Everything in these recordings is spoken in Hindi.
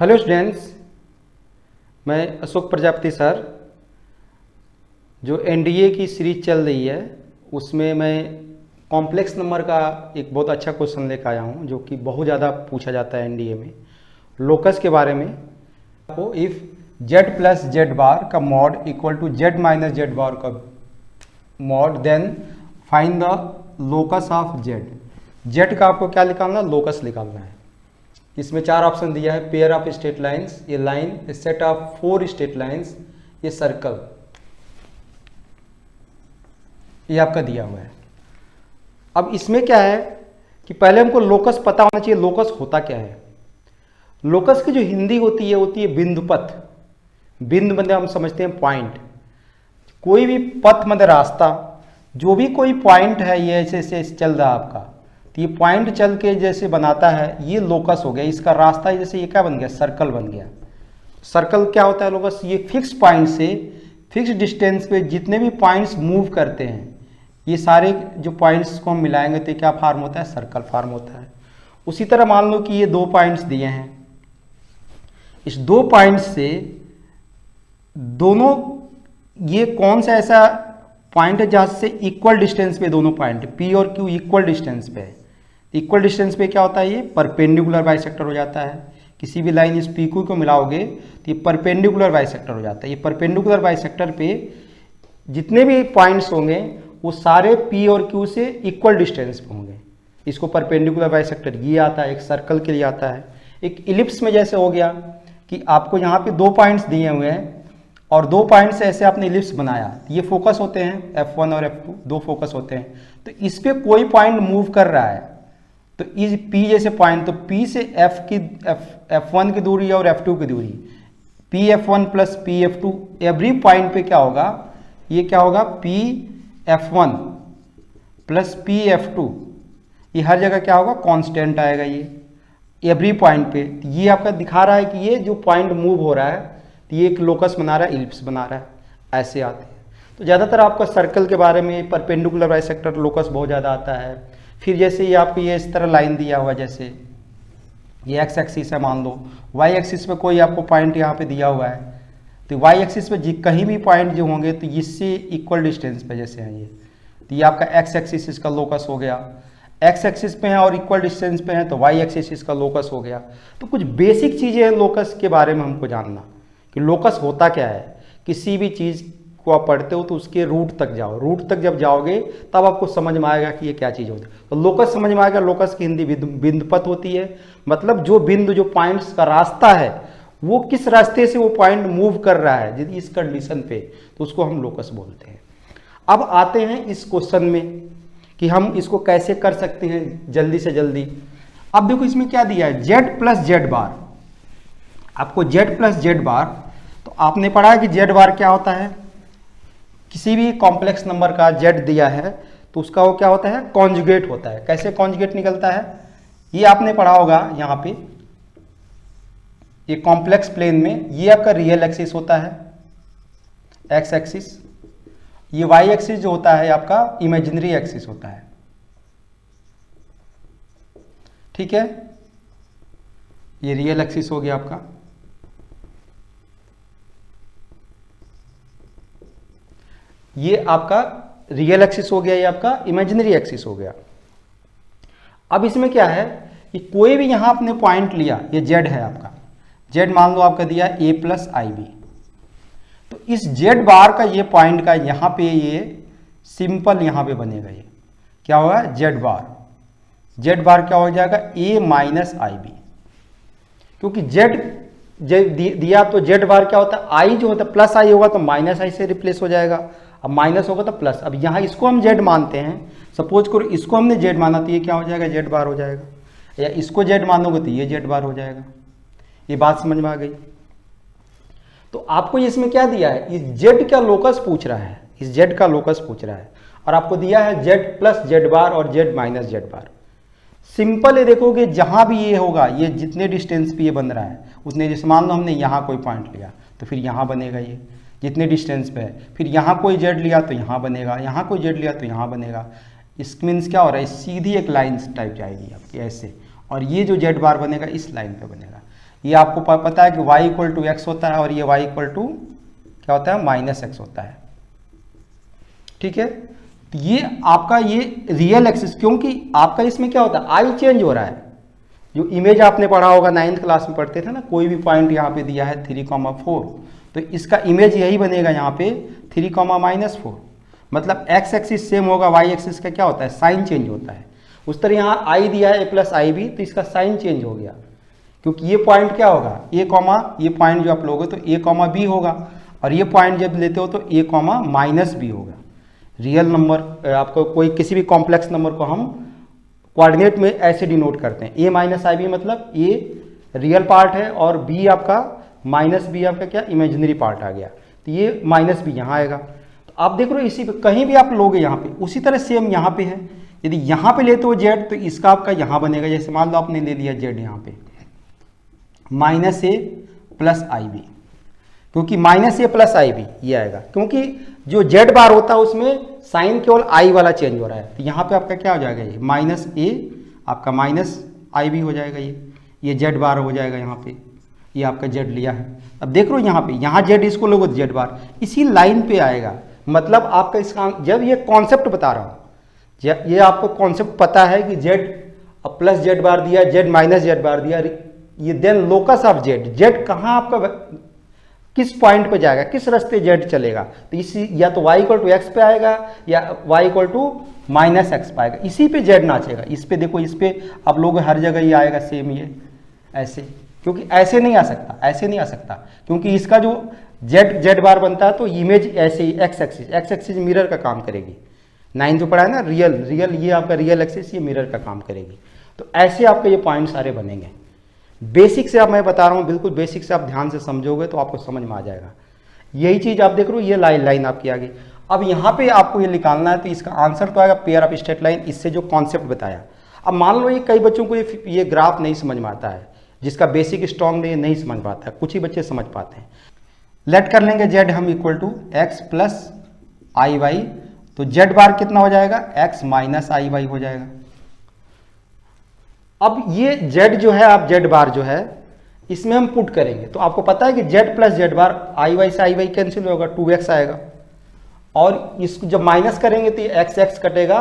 हेलो स्टूडेंट्स, मैं अशोक प्रजापति सर। जो एनडीए की सीरीज चल रही है उसमें मैं कॉम्प्लेक्स नंबर का एक बहुत अच्छा क्वेश्चन लेकर आया हूँ जो कि बहुत ज़्यादा पूछा जाता है एनडीए में, लोकस के बारे में। आपको if Z plus Z bar का mod equal to Z minus Z bar का mod, then find the locus of Z. Z का आपको क्या निकालना, लोकस निकालना है। इसमें चार ऑप्शन दिया है, पेयर ऑफ स्ट्रेट लाइंस, ये line, A set of 4 straight lines, ये सर्कल, ये आपका दिया हुआ है। अब इसमें क्या है कि पहले हमको लोकस पता होना चाहिए, लोकस होता क्या है। लोकस की जो हिंदी होती है बिंदुपथ। बिंदु मतलब हम समझते हैं पॉइंट, कोई भी पथ मतलब रास्ता, जो भी कोई पॉइंट है ये ऐसे ऐसे चल रहा है आपका, तो ये पॉइंट चल के जैसे बनाता है ये लोकस हो गया। इसका रास्ता जैसे ये क्या बन गया, सर्कल बन गया। सर्कल क्या होता है लोकस, ये फिक्स पॉइंट से फिक्स डिस्टेंस पे जितने भी पॉइंट्स मूव करते हैं, ये सारे जो पॉइंट्स को हम मिलाएंगे तो क्या फॉर्म होता है, सर्कल फॉर्म होता है। उसी तरह मान लो कि ये 2 पॉइंट्स दिए हैं, इस 2 पॉइंट्स से दोनों, ये कौन सा ऐसा पॉइंट है जहां से इक्वल डिस्टेंस पे दोनों पॉइंट पी और क्यू इक्वल डिस्टेंस पे है। इक्वल डिस्टेंस पे क्या होता है, ये परपेंडिकुलर बाइसेक्टर हो जाता है। किसी भी लाइन इस पी क्यू को मिलाओगे तो ये परपेंडिकुलर बाइसेक्टर हो जाता है। ये परपेंडिकुलर बाइसेक्टर पे जितने भी पॉइंट्स होंगे वो सारे पी और क्यू से इक्वल डिस्टेंस पे होंगे। इसको परपेंडिकुलर बाइसेक्टर ये आता है। एक सर्कल के लिए आता है। एक इलिप्स में जैसे हो गया कि आपको यहाँ पे 2 पॉइंट्स दिए हुए हैं और 2 पॉइंट से ऐसे आपने इलिप्स बनाया, ये फोकस होते हैं F1 और F2, 2 फोकस होते हैं। तो इस पे कोई पॉइंट मूव कर रहा है तो इस P जैसे पॉइंट, तो P से F1 की दूरी और F2 की दूरी, PF1 plus PF2, every point पे क्या होगा, ये क्या होगा, PF1 प्लस PF2, ये हर जगह क्या होगा, कांस्टेंट आएगा। ये एवरी पॉइंट पे ये आपका दिखा रहा है कि ये जो पॉइंट मूव हो रहा है तो ये एक लोकस बना रहा है, इलिप्स बना रहा है, ऐसे आते हैं। तो ज़्यादातर आपका सर्कल के बारे में परपेंडिकुलर बाइसेक्टर लोकस बहुत ज़्यादा आता है। फिर जैसे ये आपको ये इस तरह लाइन दिया हुआ, जैसे ये एक्स एक्सिस है मान लो, वाई एक्सिस पे कोई आपको पॉइंट यहाँ पे दिया हुआ है, तो वाई एक्सिस पे कहीं भी पॉइंट जो होंगे तो इससे इक्वल डिस्टेंस पे जैसे हैं ये, तो ये आपका एक्स एक्सिस इसका लोकस हो गया। एक्स एक्सिस पे है और इक्वल डिस्टेंस पे है तो वाई एक्सिस इसका लोकस हो गया। तो कुछ बेसिक चीज़ें हैं लोकस के बारे में हमको जानना कि लोकस होता क्या है। किसी भी चीज़ को आप पढ़ते हो तो उसके रूट तक जाओ, रूट तक जब जाओगे तब आपको समझ में आएगा कि ये क्या चीज़ होती है। तो लोकस समझ में आएगा। लोकस की हिंदी बिंदुपथ होती है, मतलब जो बिंदु, जो पॉइंट्स का रास्ता है वो किस रास्ते से वो पॉइंट मूव कर रहा है यदि इस कंडीशन पे, तो उसको हम लोकस बोलते हैं। अब आते हैं इस क्वेश्चन में कि हम इसको कैसे कर सकते हैं जल्दी से जल्दी। अब देखो इसमें क्या दिया है, जेड प्लस जेड बार। आपको जेड प्लस जेड बार, तो आपने पढ़ा है कि जेड बार क्या होता है, किसी भी कॉम्प्लेक्स नंबर का जेड दिया है तो उसका वो क्या होता है, कॉन्जुगेट होता है। कैसे कॉन्जुगेट निकलता है, ये आपने पढ़ा होगा। यहाँ पे ये कॉम्प्लेक्स प्लेन में ये आपका रियल एक्सिस होता है, एक्स एक्सिस। ये वाई एक्सिस जो होता है आपका इमेजिनरी एक्सिस होता है, ठीक है। ये रियल एक्सिस हो गया आपका। ये आपका रियल एक्सिस हो गया, ये आपका इमेजिनरी एक्सिस हो गया। अब इसमें क्या है कि कोई भी यहां आपने पॉइंट लिया, ये जेड है आपका, जेड मान लो आपका दिया a प्लस आई बी, तो इस जेड बार का ये पॉइंट का यहां पे ये सिंपल यहां पे बनेगा, ये क्या होगा, जेड बार। जेड बार क्या हो जाएगा, a माइनस आई बी, क्योंकि जेड दिया तो जेड बार क्या होता है, आई जो होता है प्लस आई होगा तो माइनस आई से रिप्लेस हो जाएगा, अब माइनस होगा तो प्लस। अब यहाँ इसको हम जेड मानते हैं, सपोज करो इसको हमने जेड माना तो ये क्या हो जाएगा, जेड बार हो जाएगा, या इसको जेड मानोगे तो ये जेड बार हो जाएगा। ये बात समझ में आ गई। तो आपको इसमें क्या दिया है, इस जेड का लोकस पूछ रहा है, इस जेड का लोकस पूछ रहा है, और आपको दिया है जेड प्लस जेड बार और जेड माइनस जेड बार। सिंपल ये देखोगे, जहां भी ये होगा, ये जितने डिस्टेंस पे ये बन रहा है उतने, जैसे मान लो हमने यहाँ कोई पॉइंट लिया तो फिर यहाँ बनेगा, ये जितने डिस्टेंस पे है। फिर यहाँ कोई जेड लिया तो यहाँ बनेगा, यहाँ कोई जेड लिया तो यहाँ बनेगा। इस मीन्स क्या हो रहा है, सीधी एक लाइन टाइप जाएगी आपकी ऐसे, और ये जो जेड बार बनेगा इस लाइन पे बनेगा। ये आपको पता है कि y इक्वल टू एक्स होता है और ये y इक्वल टू क्या होता है माइनस एक्स होता है। ठीक है, तो ये आपका ये रियल एक्सिस, क्योंकि आपका इसमें क्या होता है आई चेंज हो रहा है। जो इमेज आपने पढ़ा होगा 9th क्लास में पढ़ते थे ना, कोई भी पॉइंट यहाँ पे दिया है 3,4, तो इसका इमेज यही बनेगा यहाँ पे 3,-4, मतलब एक्स एक्सिस सेम होगा, वाई एक्सिस का क्या होता है साइन चेंज होता है। उस तरह यहाँ आई दिया है a+ib, तो इसका साइन चेंज हो गया, क्योंकि ये पॉइंट क्या होगा a कॉमा, ये पॉइंट जो आप लोगे तो a कॉमा बी होगा, और ये पॉइंट जब लेते हो तो a कॉमा माइनस बी होगा। रियल नंबर आपको कोई किसी भी कॉम्प्लेक्स नंबर को हम कोऑर्डिनेट में ऐसे डिनोट करते हैं, a-ib मतलब a रियल पार्ट है और b आपका माइनस बी आपका क्या इमेजिनरी पार्ट आ गया, तो ये माइनस बी यहाँ आएगा। तो आप देख रहे हो इसी पे कहीं भी आप लोगे यहाँ पे, उसी तरह सेम यहाँ पे है। यदि यहाँ पे लेते हो जेड तो इसका आपका यहाँ बनेगा, जैसे मान लो आपने ले लिया जेड यहाँ पे -a+ib, क्योंकि -a+ib ये आएगा, क्योंकि जो जेड बार होता है उसमें साइन केवल आई वाला चेंज हो रहा है। तो यहाँ पे आपका क्या हो जाएगा, ये -a आपका -ib हो जाएगा, ये जेड बार हो जाएगा यहाँ पे, ये आपका जेड लिया है। अब देख लो यहाँ पे, यहाँ जेड इसको लोगो जेड बार इसी लाइन पे आएगा, मतलब आपका इसका जब ये कॉन्सेप्ट बता रहा हूँ, ये आपको कॉन्सेप्ट पता है कि जेड प्लस जेड बार दिया, जेड माइनस जेड बार दिया, ये then locus of Z, z कहाँ आपका किस पॉइंट पे जाएगा, किस रास्ते जेड चलेगा, तो इसी या तो y इक्वल टू एक्स पे आएगा या y equal to minus x पे आएगा, इसी पे जेड नाचेगा। इस पे देखो, इस पे आप लोग हर जगह ये आएगा सेम, ये ऐसे, क्योंकि ऐसे नहीं आ सकता, ऐसे नहीं आ सकता, क्योंकि इसका जो जेड बार बनता है तो इमेज ऐसे ही एक्स एक्सिस मिरर का काम करेगी। 9th में पढ़ा है ना, रियल ये आपका रियल एक्सिस ये मिरर का काम करेगी। तो ऐसे आपके ये पॉइंट सारे बनेंगे। बेसिक से अब मैं बता रहा हूँ, बिल्कुल बेसिक से आप ध्यान से समझोगे तो आपको समझ में आ जाएगा। यही चीज आप देख रहे हो, ये लाइन आपकी आ गई। अब यहाँ पे आपको ये निकालना है, तो इसका आंसर तो आएगा पेयर ऑफ स्ट्रेट लाइन, इससे जो कॉन्सेप्ट बताया। अब मान लो ये कई बच्चों को ये ग्राफ नहीं समझ में आता है, जिसका बेसिक स्ट्रॉन्ग नहीं समझ पाता है, कुछ ही बच्चे समझ पाते हैं। लेट कर लेंगे जेड हम equal to x plus i y, तो जेड बार कितना हो जाएगा, एक्स माइनस आई वाई हो जाएगा। अब ये जेड जो है, आप जेड बार जो है इसमें हम पुट करेंगे, तो आपको पता है कि जेड प्लस जेड बार आई वाई से आई वाई कैंसिल होगा, 2x आएगा, और इसको जब माइनस करेंगे तो ये x कटेगा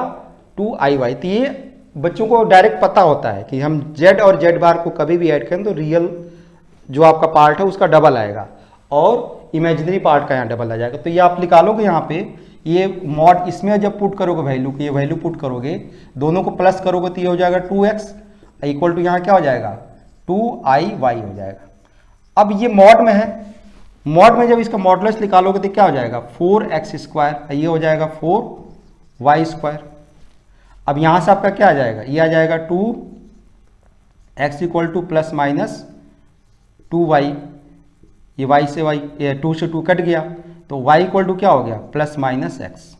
2i y। तो ये बच्चों को डायरेक्ट पता होता है कि हम जेड और जेड बार को कभी भी ऐड करें तो रियल जो आपका पार्ट है उसका डबल आएगा और इमेजिनरी पार्ट का यहाँ डबल आ जाएगा। तो ये आप निकालोगे यहाँ पे, ये मॉड इसमें जब पुट करोगे वैल्यू की, ये वैल्यू पुट करोगे, दोनों को प्लस करोगे तो ये हो जाएगा 2x इक्वल टू यहाँ क्या हो जाएगा 2i y हो जाएगा। अब ये मॉड में है, मॉड में जब इसका मॉडुलस निकालोगे तो क्या हो जाएगा 4x², ये हो जाएगा 4y²। अब यहाँ से आपका क्या आ जाएगा, ये आ जाएगा 2x equal two plus minus 2y, ये y से y, ये 2 से 2 कट गया, तो y इक्वल टू क्या हो गया plus minus x.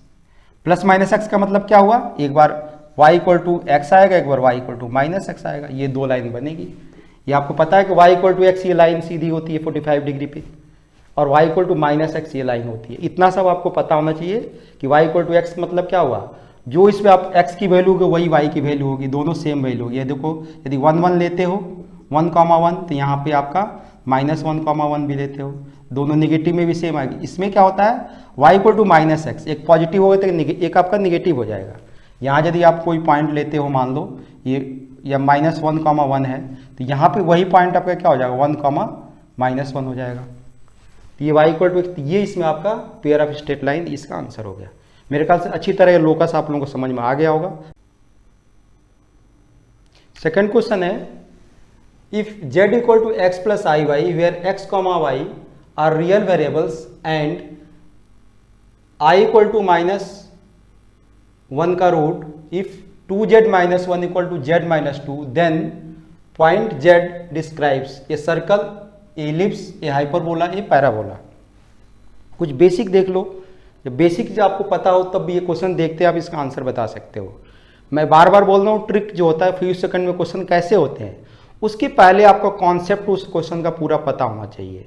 Plus minus x का मतलब क्या हुआ, एक बार y इक्वल टू एक्स आएगा, एक बार y equal to minus x आएगा, ये दो लाइन बनेगी। ये आपको पता है कि y इक्वल टू एक्स ये लाइन सीधी होती है 45 डिग्री पे, और y equal to minus x ये लाइन होती है। इतना सब आपको पता होना चाहिए कि y इक्वल टू एक्स मतलब क्या हुआ, जो इस पे आप x की वैल्यू होगी वही y की वैल्यू होगी, दोनों सेम वैल्यू होगी। ये देखो, यदि 1 1 लेते हो 1,1 तो यहाँ पे आपका -1,1 भी लेते हो, दोनों निगेटिव में भी सेम आएगी। इसमें क्या होता है y equal to minus x, एक पॉजिटिव होगा तो एक आपका निगेटिव हो जाएगा। यहाँ यदि आप कोई पॉइंट लेते हो, मान लो ये या -1,1 है, तो यहाँ पे वही पॉइंट आपका क्या हो जाएगा 1,-1 हो जाएगा। तो ये y इक्वल टू, ये इसमें आपका पेयर ऑफ स्ट्रेट लाइन, इसका आंसर हो गया। मेरे ख्याल से अच्छी तरह ये लोकस आप लोगों को समझ में आ गया होगा। सेकंड क्वेश्चन है, if z equal to x plus i y where x, y are real variables and i equal to -1 का root, if 2z - 1 equal to z - 2 then point z describes a circle, a ellipse, a hyperbola, a parabola. कुछ बेसिक देख लो, जब बेसिक जो आपको पता हो तब भी ये क्वेश्चन देखते आप इसका आंसर बता सकते हो। मैं बार बार बोल रहा हूँ, ट्रिक जो होता है फ्यू सेकंड में क्वेश्चन कैसे होते हैं, उसके पहले आपका कॉन्सेप्ट उस क्वेश्चन का पूरा पता होना चाहिए।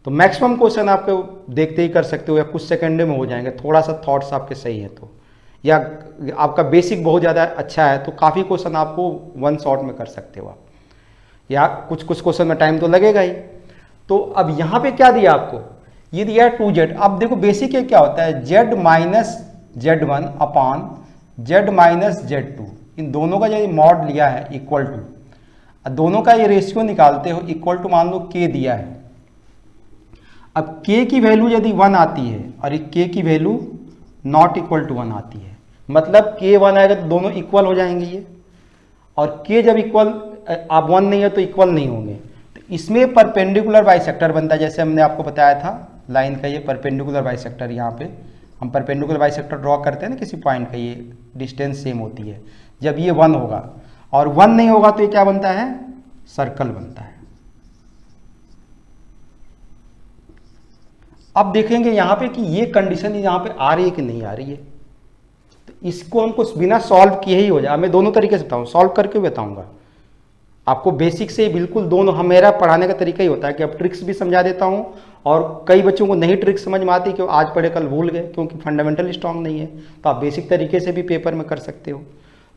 तो मैक्सिमम क्वेश्चन आपको देखते ही कर सकते हो या कुछ सेकंड में हो जाएंगे, थोड़ा सा थॉट्स आपके सही है तो, या आपका बेसिक बहुत ज़्यादा अच्छा है तो काफ़ी क्वेश्चन आपको वन शॉट में कर सकते हो आप। या कुछ कुछ क्वेश्चन में टाइम तो लगेगा ही। तो अब यहाँ पे क्या दिया आपको, ये दिया है 2z। अब देखो बेसिक ये क्या होता है, z minus z1 upon z minus z2, इन दोनों का जो मॉड लिया है इक्वल टू, दोनों का ये रेशियो निकालते हो इक्वल टू मान लो k दिया है। अब k की वैल्यू यदि 1 आती है और k की वैल्यू नॉट इक्वल टू 1 आती है, मतलब k 1 आएगा तो दोनों इक्वल हो जाएंगे ये, और k जब इक्वल अब 1 नहीं है तो इक्वल नहीं होंगे। तो इसमें परपेंडिकुलर बाइसेक्टर बनता है, जैसे हमने आपको बताया था लाइन का ये परपेंडिकुलर बाइसेक्टर, यहाँ पे हम परपेंडिकुलर बाइसेक्टर ड्रॉ करते हैं ना किसी पॉइंट का, ये डिस्टेंस सेम होती है। जब ये 1 होगा और 1 नहीं होगा तो ये क्या बनता है, सर्कल बनता है। अब देखेंगे यहाँ पे कि ये कंडीशन यहाँ पे आ रही है कि नहीं आ रही है, तो इसको हमको बिना सॉल्व किए ही हो जाए। मैं दोनों तरीके से बताऊँ, सॉल्व करके बताऊँगा आपको, बेसिक से बिल्कुल दोनों। हम मेरा पढ़ाने का तरीका ही होता है कि अब ट्रिक्स भी समझा देता हूँ, और कई बच्चों को नहीं ट्रिक्स समझ में आती, क्यों आज पढ़े कल भूल गए, क्योंकि फंडामेंटल स्ट्रांग नहीं है। तो आप बेसिक तरीके से भी पेपर में कर सकते हो,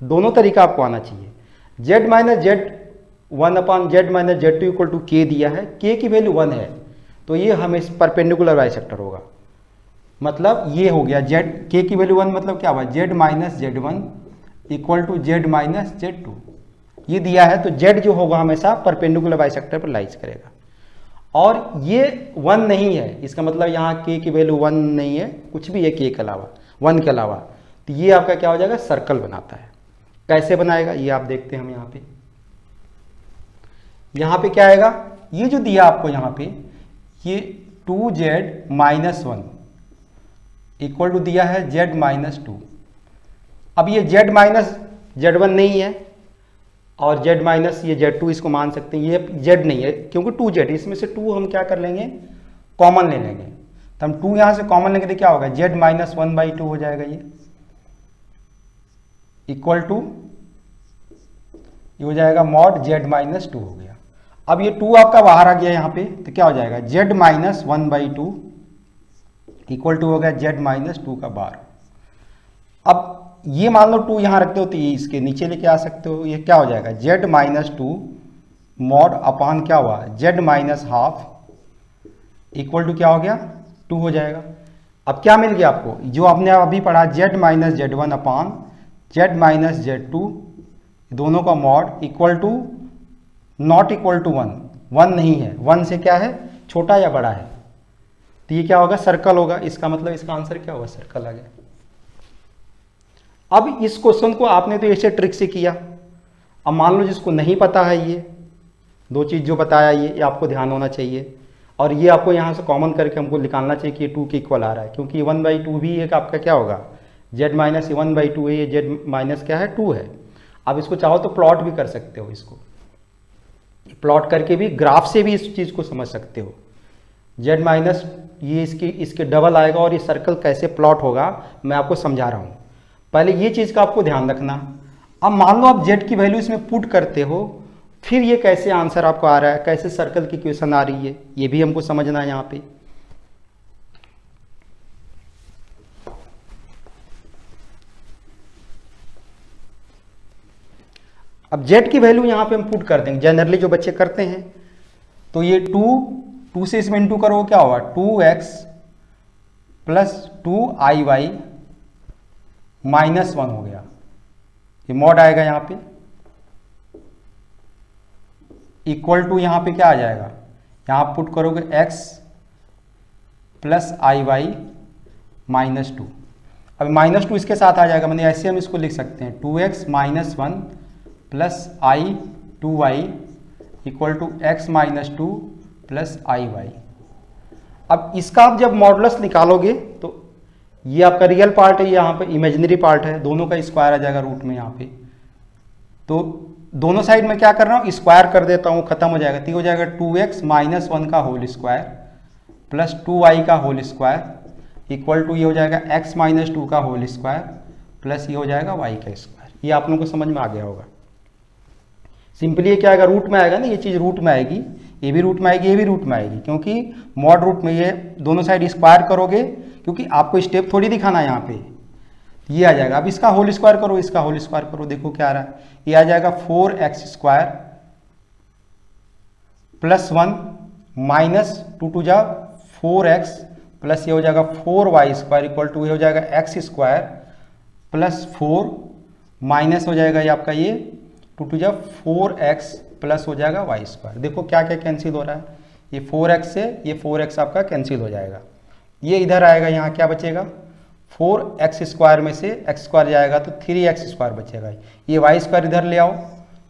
दोनों तरीका आपको आना चाहिए। z minus z1 upon z minus z2 equal to k दिया है, k की वैल्यू 1 है, तो ये हमें परपेंडिकुलर बाइसेक्टर होगा। मतलब ये हो गया z, k की वैल्यू 1 मतलब क्या हुआ, z minus z1 equal to z minus z2, ये दिया है। तो z जो होगा हमेशा परपेंडिकुलर बाइसेक्टर पर लाइज करेगा, और ये 1 नहीं है, इसका मतलब यहाँ k की वैल्यू 1 नहीं है, कुछ भी है k के अलावा, 1 के अलावा, तो ये आपका क्या हो जाएगा, सर्कल बनाता है। कैसे बनाएगा ये आप देखते हैं हम यहाँ पे क्या आएगा, ये जो दिया आपको यहाँ पे, ये 2z माइनस 1 इक्वल टू दिया है z माइनस 2। अब ये z माइनस z1 नहीं है, और z माइनस ये z2 इसको मान सकते हैं, ये z नहीं है क्योंकि 2z, इसमें से 2 हम क्या कर लेंगे, कॉमन ले लेंगे। तो हम 2 यहाँ से कॉमन लेंगे तो क्या होगा, z माइनस 1/2 हो जाएगा, ये इक्वल टू ये हो जाएगा मॉड z माइनस 2 हो गया। अब ये 2 आपका बाहर आ गया यहाँ पे, तो क्या हो जाएगा, z माइनस 1/2 इक्वल टू हो गया z माइनस 2 का बार। अब ये मान लो 2 यहाँ रखते हो तो ये इसके नीचे लेके आ सकते हो, ये क्या हो जाएगा, z माइनस 2 मॉड अपान क्या हुआ, z minus half equal to क्या हो गया, 2 हो जाएगा। अब क्या मिल गया आपको, जो आपने अभी पढ़ा, z minus z1 upon z minus z2, दोनों का mod equal to not equal to 1, 1 नहीं है, 1 से क्या है, छोटा या बड़ा है, तो ये क्या होगा, सर्कल होगा। इसका मतलब इसका आंसर क्या होगा, सर्कल आ गया। अब इस क्वेश्चन को आपने तो ऐसे ट्रिक से किया, अब मान लो जिसको नहीं पता है, ये 2 चीज़ जो बताया ये आपको ध्यान होना चाहिए, और ये आपको यहाँ से कॉमन करके हमको निकालना चाहिए कि ये 2 के इक्वल आ रहा है, क्योंकि 1/2 भी एक आपका क्या होगा, z माइनस 1/2 है, ये z माइनस क्या है, 2 है। अब इसको चाहो तो प्लॉट भी कर सकते हो, इसको प्लॉट करके भी, ग्राफ से भी इस चीज़ को समझ सकते हो। z माइनस ये इसके डबल आएगा, और ये सर्कल कैसे प्लॉट होगा मैं आपको समझा रहा हूँ। पहले ये चीज़ का आपको ध्यान रखना। अब मान लो आप z की वैल्यू इसमें पुट करते हो, फिर ये कैसे आंसर आपको आ रहा है, कैसे सर्कल की इक्वेशन आ रही है, ये भी हमको समझना है यहाँ पे। अब z की वैल्यू यहाँ पे हम पुट कर देंगे, जनरली जो बच्चे करते हैं, तो ये 2 से इसमें इंटू करो क्या होगा, 2x प्लस 2iy माइनस 1 हो गया, ये मॉड आएगा यहाँ पे, इक्वल टू यहाँ पे क्या आ जाएगा, यहाँ पुट करोगे x प्लस iy माइनस 2। अब माइनस 2 इसके साथ आ जाएगा, मैंने ऐसे हम इसको लिख सकते हैं, 2x minus 1 plus i 2y equal to x minus 2 plus iy। अब इसका आप जब मॉडुलस निकालोगे तो ये आपका रियल पार्ट है, ये यहाँ पे इमेजिनरी पार्ट है, दोनों का स्क्वायर आ जाएगा रूट में यहाँ पे। तो दोनों साइड में क्या कर रहा हूँ, स्क्वायर कर देता हूँ, खत्म हो जाएगा। तो हो जाएगा 2x माइनस 1 का होल स्क्वायर प्लस 2y का होल स्क्वायर इक्वल टू ये हो जाएगा x माइनस 2 का होल स्क्वायर प्लस ये हो जाएगा y का स्क्वायर। ये आप लोगों को समझ में आ गया होगा। सिंपली ये क्या आएगा, रूट में आएगा ना, ये चीज़ रूट में आएगी, ये भी रूट में आएगी, ये भी रूट में आएगी, क्योंकि मॉड रूट में ये दोनों साइड स्क्वायर करोगे, क्योंकि आपको स्टेप थोड़ी दिखाना है यहाँ पे, ये आ जाएगा। अब इसका होल स्क्वायर करो, इसका होल स्क्वायर करो, देखो क्या आ रहा है, ये आ जाएगा 4x स्क्वायर +1 माइनस 2 टू जा 4x प्लस ये हो जाएगा 4y स्क्वायर इक्वल टू ये हो जाएगा x स्क्वायर प्लस 4 माइनस हो जाएगा ये आपका ये 2 टू जा 4x प्लस हो जाएगा y स्क्वायर। देखो क्या क्या कैंसिल हो रहा है, ये 4x से ये 4x आपका कैंसिल हो जाएगा, ये इधर आएगा, यहाँ क्या बचेगा 4x स्क्वायर में से x स्क्वायर जाएगा तो 3x स्क्वायर बचेगा, ये y स्क्वायर इधर ले आओ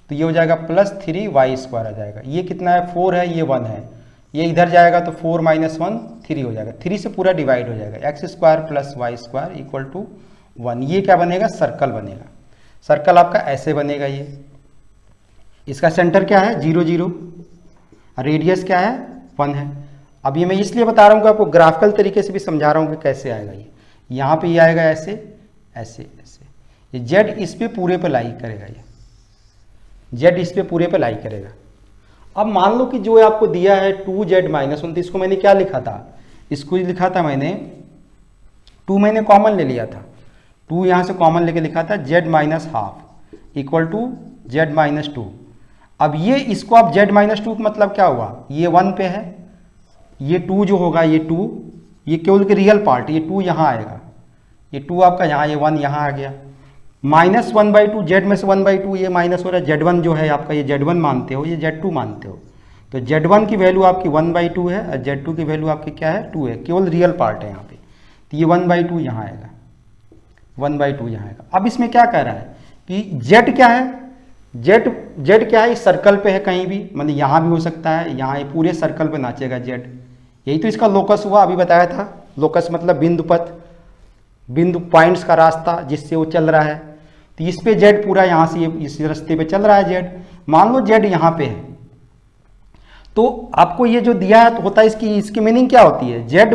तो ये हो जाएगा +3y स्क्वायर आ जाएगा। ये कितना है 4 है, ये 1 है, ये इधर जाएगा तो 4 - 1 3 हो जाएगा, 3 से पूरा डिवाइड हो जाएगा, x square plus y square equal to 1। ये क्या बनेगा सर्कल बनेगा, सर्कल आपका ऐसे बनेगा। ये इसका सेंटर क्या है 0 0, रेडियस क्या है 1 है। अब ये मैं इसलिए बता रहा हूँ कि आपको ग्राफिकल तरीके से भी समझा रहा हूँ कि कैसे आएगा। ये यहाँ पे ये आएगा ऐसे ऐसे ऐसे, ये z इस पे पूरे पे लाई करेगा, ये z इस पे पूरे पे लाई करेगा। अब मान लो कि जो आपको दिया है 2z - 1, तो इसको मैंने क्या लिखा था, इसको लिखा था मैंने 2 मैंने कॉमन ले लिया था, 2 यहाँ से कॉमन लेके लिखा था z - ½ इक्वल टू z - 2। अब ये इसको आप z - 2 का मतलब क्या हुआ, ये 1 पे है, ये 2 जो होगा ये 2, ये केवल के रियल पार्ट, ये 2 यहाँ आएगा, ये 2 आपका यहाँ, ये 1 यहाँ आ गया, -1/2 z में से 1/2 ये माइनस हो रहा है, z1 जो है आपका ये z1 मानते हो, ये z2 मानते हो, तो z1 की वैल्यू आपकी 1/2 है और z2 की वैल्यू आपकी क्या है 2 है, केवल रियल पार्ट है यहाँ पे, तो ये 1/2 यहाँ आएगा, 1/2 यहाँ आएगा। अब इसमें क्या कह रहा है कि z क्या है, z क्या है, इस सर्कल पे है कहीं भी, मतलब यहाँ भी हो सकता है, यहाँ ये पूरे सर्कल पे नाचेगा z, यही तो इसका लोकस हुआ, अभी बताया था। लोकस मतलब बिंदु पथ, बिंदु पॉइंट्स का रास्ता जिससे वो चल रहा है, तो इस पे z पूरा यहाँ से इस रास्ते पे चल रहा है z। मान लो z यहाँ पे है, तो आपको ये जो दिया है तो होता है इसकी मीनिंग क्या होती है, z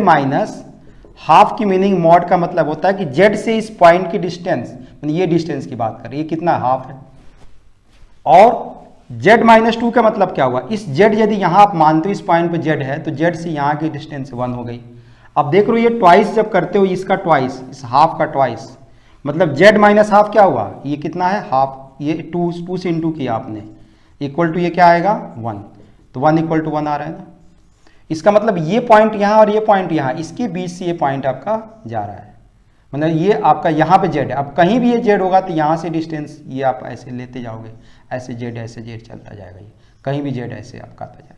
-½ की मीनिंग मॉड का मतलब होता है कि z से इस पॉइंट की डिस्टेंस, ये डिस्टेंस की बात करें, ये कितना ½ है, और z - 2 का मतलब क्या हुआ, इस z यदि यहाँ आप मानते हो इस पॉइंट पे z है तो z से यहाँ की डिस्टेंस 1 हो गई। अब देख लो ये ट्वाइस जब करते हो, इसका ट्वाइस, इस हाफ का ट्वाइस, मतलब z -½ क्या हुआ, ये कितना है हाफ, ये 2 से इंटू किया आपने, इक्वल टू ये क्या आएगा 1, तो 1 = 1 आ रहा है ना। इसका मतलब ये पॉइंट यहाँ और ये पॉइंट यहाँ, इसके बीच से ये पॉइंट आपका जा रहा है, मतलब ये आपका यहाँ पे z है। अब कहीं भी ये z होगा तो यहाँ से डिस्टेंस ये आप ऐसे लेते जाओगे, ऐसे z चलता जाएगा, ये कहीं भी z ऐसे आपका आता जाएगा,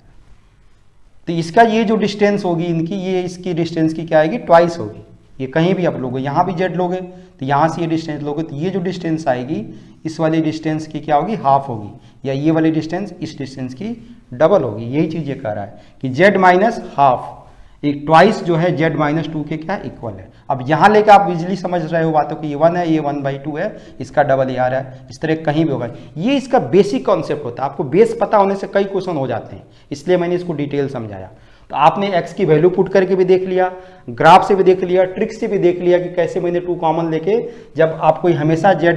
तो इसका ये जो डिस्टेंस होगी इनकी, ये इसकी डिस्टेंस की क्या आएगी ट्वाइस होगी। ये कहीं भी आप लोगे, यहाँ भी z लोगे तो यहाँ से ये डिस्टेंस लोगे, तो ये जो डिस्टेंस आएगी इस वाली डिस्टेंस की क्या होगी हाफ होगी, या ये वाली डिस्टेंस इस डिस्टेंस की डबल होगी। यही चीज़ ये कह रहा है कि z -½ एक ट्वाइस जो है z - 2 के क्या इक्वल है। अब यहाँ लेकर आप इजीली समझ रहे हो बातों कि ये 1 है, ये 1/2 है, इसका डबल ये आ रहा है, इस तरह कहीं भी होगा। ये इसका बेसिक कॉन्सेप्ट होता है, आपको बेस पता होने से कई क्वेश्चन हो जाते हैं, इसलिए मैंने इसको डिटेल समझाया। तो आपने x की वैल्यू पुट करके भी देख लिया, ग्राफ से भी देख लिया, ट्रिक से भी देख लिया कि कैसे मैंने 2 कॉमन लेके, जब आपको हमेशा z -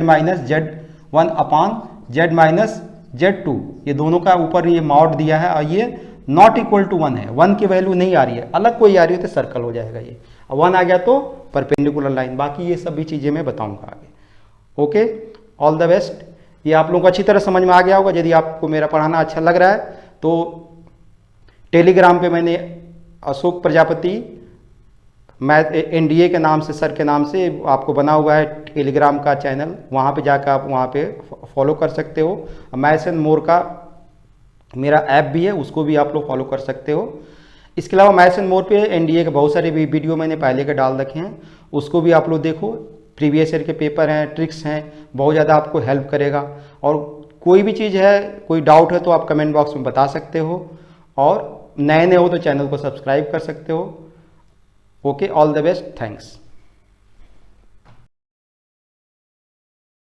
z1/z -z2 ये दोनों का ऊपर ये मॉड दिया है और ये नॉट इक्वल टू 1 है, 1 की वैल्यू नहीं आ रही है, अलग कोई आ रही है तो सर्कल हो जाएगा, ये 1 आ गया तो परपेंडिकुलर लाइन। बाकी ये सभी चीज़ें मैं बताऊंगा आगे। Okay, all the best. ये आप लोगों को अच्छी तरह समझ में आ गया होगा। यदि आपको मेरा पढ़ाना अच्छा लग रहा है तो टेलीग्राम पे मैंने अशोक प्रजापति मैथ NDA के नाम से, सर के नाम से आपको बना हुआ है टेलीग्राम का चैनल, वहाँ पे जाकर आप वहाँ पे फॉलो कर सकते हो। मैथ्स एंड मोर का मेरा ऐप भी है, उसको भी आप लोग फॉलो कर सकते हो। इसके अलावा मैथ्स एंड मोर पे NDA के बहुत सारे वीडियो मैंने पहले के डाल रखे हैं, उसको भी आप लोग देखो। प्रीवियस ईयर के पेपर हैं, ट्रिक्स हैं, बहुत ज़्यादा आपको हेल्प करेगा। और कोई भी चीज़ है, कोई डाउट है तो आप कमेंट बॉक्स में बता सकते हो, और नए हो तो चैनल को सब्सक्राइब कर सकते हो। Okay, all the best, thanks.